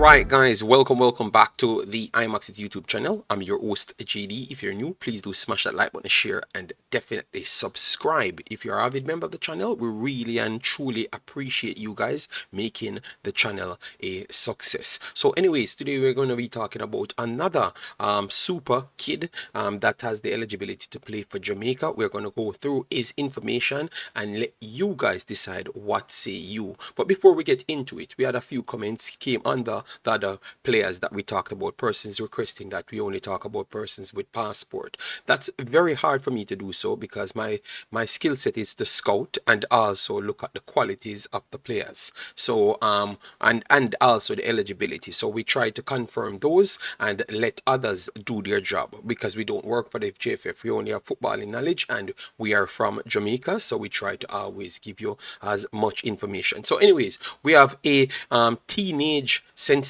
Alright guys, welcome back to the Imaxit YouTube channel. I'm your host JD. If you're new, please do smash that like button, share, and definitely subscribe. If you're an avid member of the channel, we really and truly appreciate you guys making the channel a success. So anyways, today we're going to be talking about another super kid that has the eligibility to play for Jamaica. We're going to go through his information and let you guys decide what say you. But before we get into it, we had a few comments came under the other players that we talked about, persons requesting that we only talk about persons with passport. That's very hard for me to do so because my skill set is to scout and also look at the qualities of the players. So and also the eligibility. So we try to confirm those and let others do their job because we don't work for the FJFF. We only have footballing knowledge and we are from Jamaica, so we try to always give you as much information. So anyways, we have a teenage sensation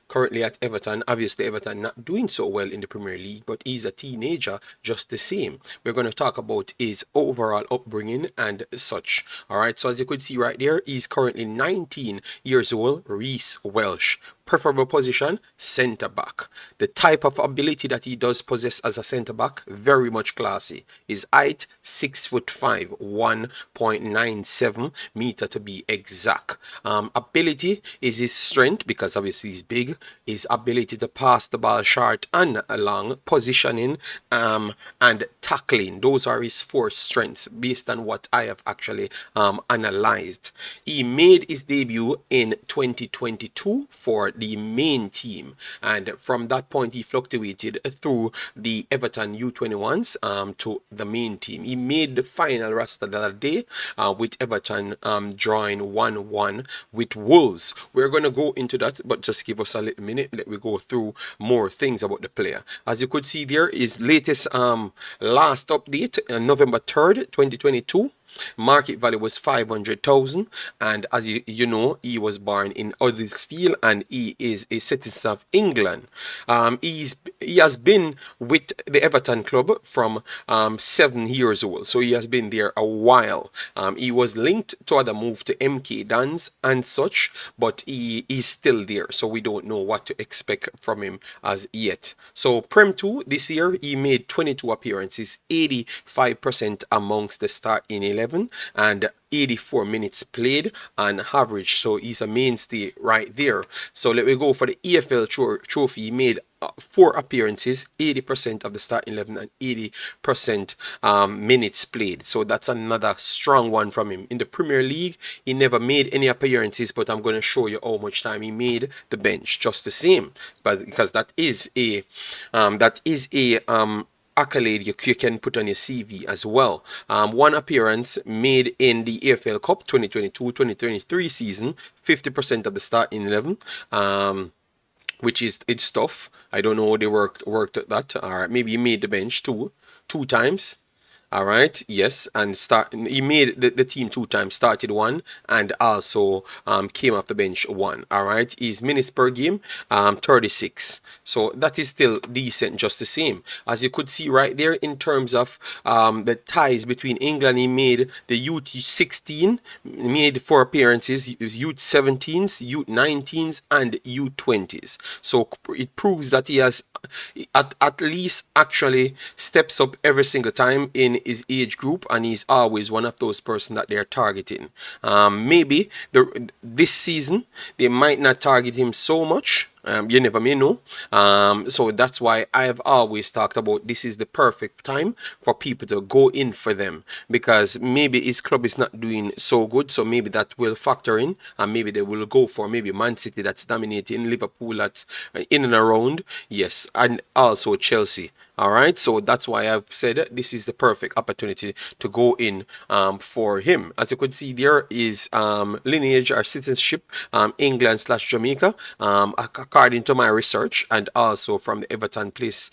currently at Everton. Obviously Everton not doing so well in the Premier League, but he's a teenager just the same. We're going to talk about his overall upbringing and such. All right, so as you could see right there, he's currently 19 years old. Rhys Welch. Preferable position, centre back. The type of ability that he does possess as a centre back, very much classy. His height, 6'5", 1.97 meter to be exact. Ability is his strength because obviously he's big. His ability to pass the ball short and long, positioning, and tackling. Those are his four strengths based on what I have actually analyzed. He made his debut in 2022 for the main team, and from that point he fluctuated through the Everton U21s to the main team. He made the final roster the other day with Everton drawing 1-1 with Wolves. We're going to go into that, but just give us a little minute. Let me go through more things about the player. As you could see there, his latest last update, November 3rd, 2022. Market value was 500,000, and as you know, he was born in Huddersfield and he is a citizen of England. He has been with the Everton club from 7 years old, so he has been there a while. He was linked to other move to MK Dons and such, but he is still there, so we don't know what to expect from him as yet. So Prem 2 this year, he made 22 appearances, 85% amongst the starting 11 and 84 minutes played on average, so he's a mainstay right there. So let me go for the EFL trophy. He made 4 appearances, 80% of the starting 11 and 80% minutes played, so that's another strong one from him. In the Premier League he never made any appearances, but I'm going to show you how much time he made the bench just the same, but because that is a accolade you can put on your CV as well. One appearance made in the EFL Cup 2022-2023 season, 50% of the starting 11, which is it's tough. I don't know how they worked at that. All right, maybe he made the bench two times. All right, yes, and he made the team 2 times, started 1 and also came off the bench 1. All right, his minutes per game 36, so that is still decent just the same. As you could see right there, in terms of the ties between England, he made the youth 16, made 4 appearances, youth 17s, youth 19s and youth 20s, so it proves that he has at least actually steps up every single time in his age group, and he's always one of those persons that they're targeting. Maybe this season they might not target him so much. You never may know. So that's why I have always talked about this is the perfect time for people to go in for them, because maybe his club is not doing so good, so maybe that will factor in, and maybe they will go for maybe Man City that's dominating, Liverpool that's in and around, yes, and also Chelsea. All right, so that's why I've said this is the perfect opportunity to go in for him. As you could see, there is lineage or citizenship, England/Jamaica, according to my research, and also from the Everton place.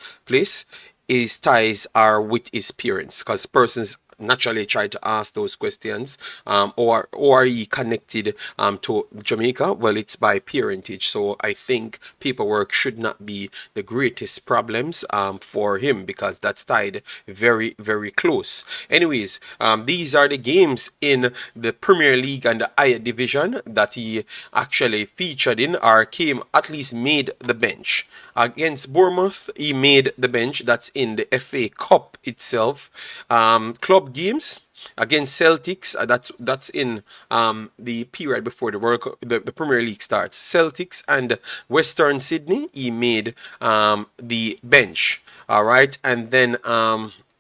His ties are with his parents, because persons naturally try to ask those questions. Or are he connected to Jamaica? Well, it's by parentage, so I think paperwork should not be the greatest problems for him, because that's tied very, very close. Anyways, these are the games in the Premier League and the higher division that he actually featured in, or came, at least made the bench. Against Bournemouth, he made the bench. That's in the FA Cup itself. Club games against Celtics, that's in the period before the Premier League starts. Celtics and Western Sydney, he made the bench. All right, and then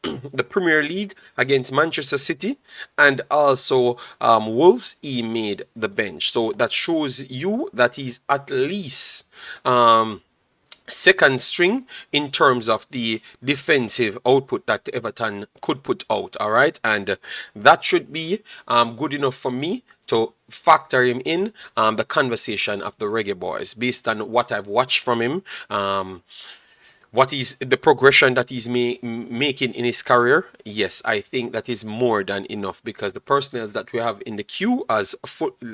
the Premier League against Manchester City and also Wolves, he made the bench. So that shows you that he's at least second string in terms of the defensive output that Everton could put out. All right, and that should be good enough for me to factor him in the conversation of the Reggae Boyz based on what I've watched from him. What is the progression that he's making in his career? Yes, I think that is more than enough, because the personnel that we have in the queue as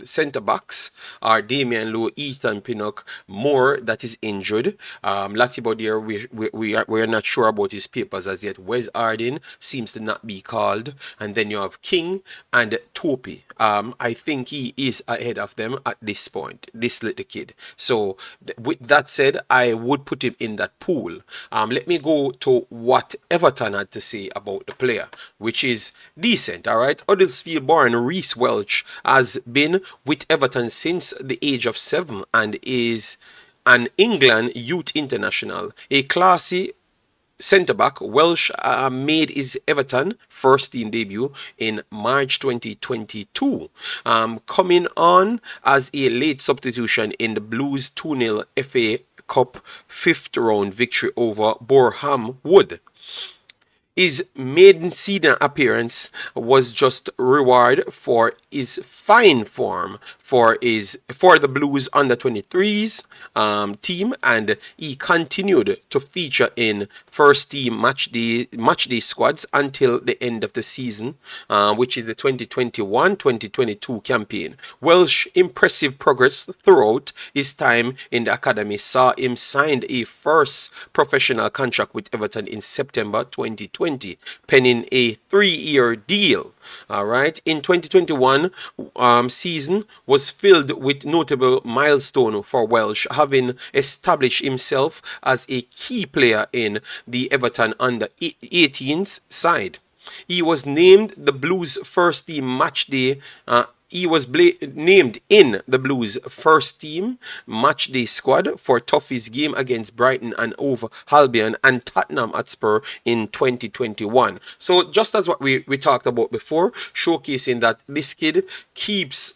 centre backs are Damian Lowe, Ethan Pinnock, Moore that is injured. Latibo there, we are not sure about his papers as yet. Wes Harding seems to not be called, and then you have King and Topi. I think he is ahead of them at this point, this little kid. So with that said, I would put him in that pool. Let me go to what Everton had to say about the player, which is decent. All right, Huddersfield-born Reece Welch has been with Everton since the age of 7 and is an England youth international, a classy centre-back. Welch made his Everton first-team debut in March 2022, coming on as a late substitution in the Blues 2-0 FA Cup fifth round victory over Boreham Wood. His maiden season appearance was just reward for his fine form for the Blues under 23s team, and he continued to feature in first team match day squads until the end of the season, which is the 2021-2022 campaign. Welsh impressive progress throughout his time in the academy saw him signed a first professional contract with Everton in September 2020, penning a 3-year deal. All right, in 2021 season was filled with notable milestone for Welsh, having established himself as a key player in the Everton under 18s side. He was named the Blues first team match day. He was named in the Blues first team match day squad for Toffee's game against Brighton and Hove Albion and Tottenham Hotspur in 2021. So just as what we talked about before, showcasing that this kid keeps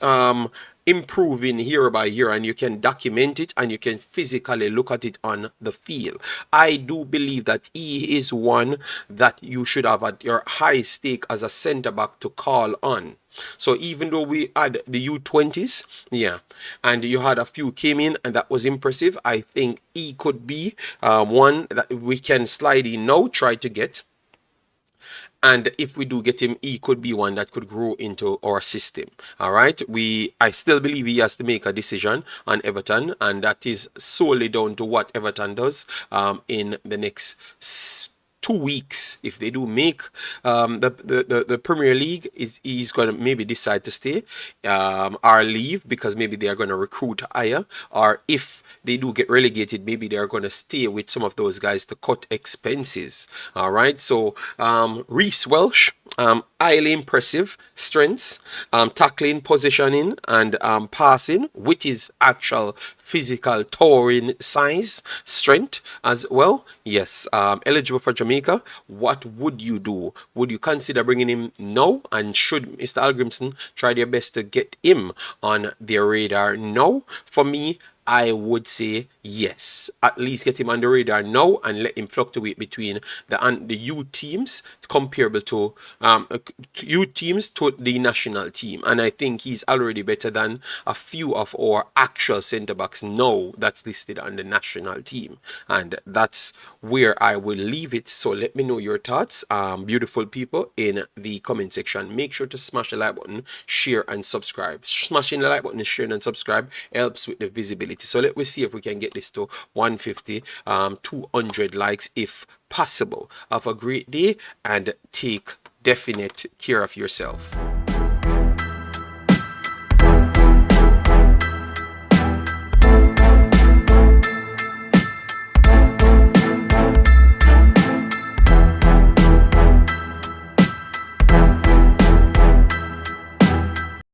improving year by year, and you can document it and you can physically look at it on the field. I do believe that he is one that you should have at your high stake as a centre back to call on. So even though we had the U20s, yeah, and you had a few came in and that was impressive, I think he could be one that we can slide in now, try to get. And if we do get him, he could be one that could grow into our system. All right, I still believe he has to make a decision on Everton, and that is solely down to what Everton does in the next 2 weeks. If they do make the Premier League, he's going to maybe decide to stay or leave, because maybe they are going to recruit higher, or if they do get relegated, maybe they're going to stay with some of those guys to cut expenses. All right, so Rhys Welch, highly impressive strengths, tackling, positioning, and passing with his actual physical towering size, strength as well. Yes, eligible for Jamaica. What would you do? Would you consider bringing him now? And should Mr. Hallgrimsson try their best to get him on their radar now? For me, I would say yes. At least get him on the radar now and let him fluctuate between the youth teams comparable to youth teams to the national team. And I think he's already better than a few of our actual centre backs now that's listed on the national team. And that's where I will leave it. So let me know your thoughts, beautiful people, in the comment section. Make sure to smash the like button, share and subscribe. Smashing the like button, share and subscribe helps with the visibility. So let me see if we can get this to 150, 200 likes if possible. Have a great day and take definite care of yourself.